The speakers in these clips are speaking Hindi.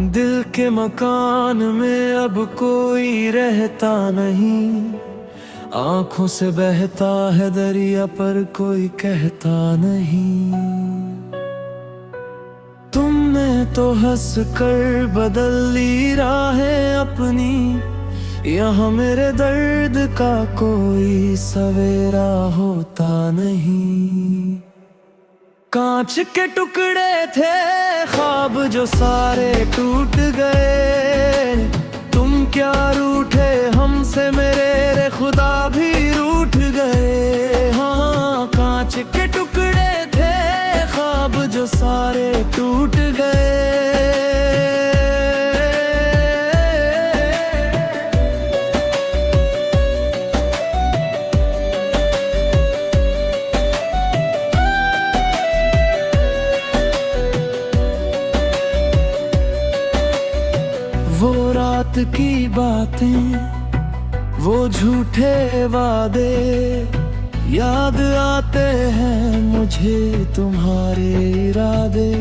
दिल के मकान में अब कोई रहता नहीं, आंखों से बहता है दरिया पर कोई कहता नहीं। तुमने तो हंस कर बदल ली राहें अपनी, यहाँ मेरे दर्द का कोई सवेरा होता नहीं। कांच के टुकड़े थे ख्वाब जो सारे टूट गए, तुम क्या रूठे हमसे मेरे खुदा भी रूठ गए। हाँ, कांच के टुकड़े थे ख्वाब जो सारे टूट गए। वो रात की बातें, वो झूठे वादे याद आते हैं मुझे तुम्हारे इरादे।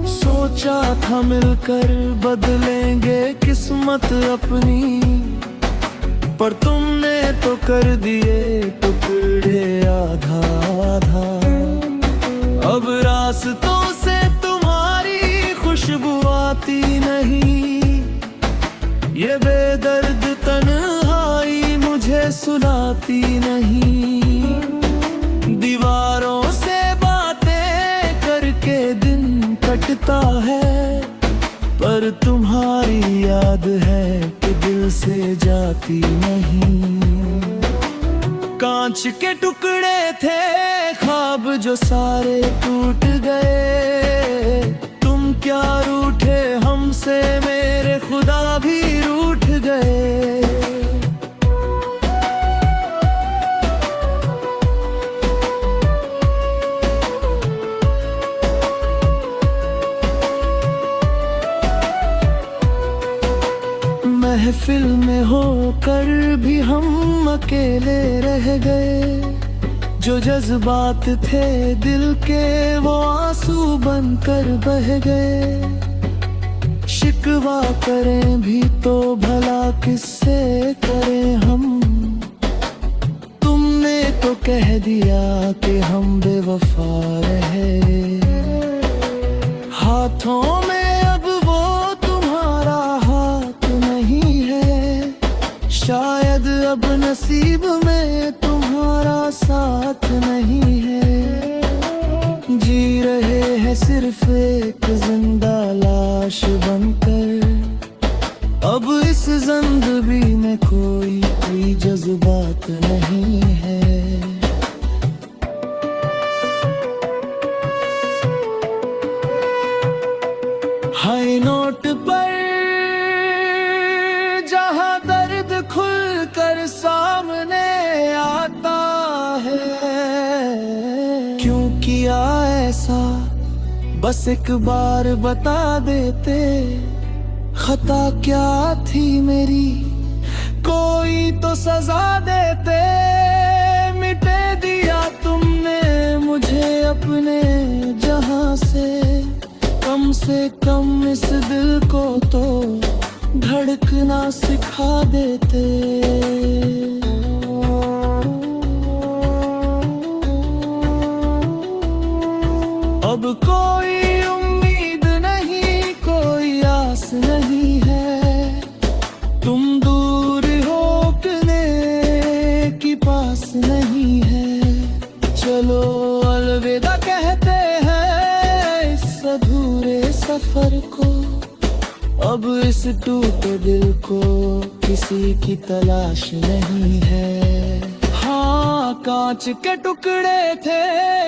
सोचा था मिलकर बदलेंगे किस्मत अपनी, पर तुमने तो कर दिए टुकड़े आधा आधा। अब रास्तों से तुम्हारी खुशबू आती नहीं, ये बेदर्द तन्हाई मुझे सुनाती नहीं। दीवारों से बातें करके दिन कटता है, पर तुम्हारी याद है कि दिल से जाती नहीं। कांच के टुकड़े थे ख्वाब जो सारे टूट गए, तुम क्या रूठे हमसे मेरे खुदा भी रूठ गए। महफिल में होकर भी हम अकेले रह गए, जो जज्बात थे दिल के वो आंसू बनकर बह गए। शिकवा करें भी तो भला किससे करें हम, तुमने तो कह दिया कि हम बेवफा रहे। हाथों में अब वो तुम्हारा हाथ नहीं है, शायद अब नसीब में तुम्हारा साथ नहीं है। जी रहे हैं सिर्फ एक जिंदा लाश बनकर, अब इस जिंदगी में कोई जज्बात नहीं है। हाई नोट पर जहां दर्द खुलकर सामने आता है, क्यों किया ऐसा बस एक बार बता देते। खता क्या थी मेरी कोई तो सजा देते। मिटे दिया तुमने मुझे अपने जहां से कम इस दिल को तो धड़कना सिखा देते। अब कोई उम्मीद नहीं, कोई आस नहीं है, तुम दूर होकने की पास नहीं है। चलो अलविदा कहते हैं इस अधूरे सफर को, अब इस टूटे दिल को किसी की तलाश नहीं है। हाँ, कांच के टुकड़े थे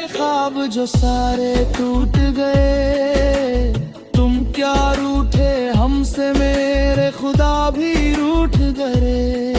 ख्वाब जो सारे टूट गए, तुम क्या रूठे हमसे मेरे खुदा भी रूठ गए।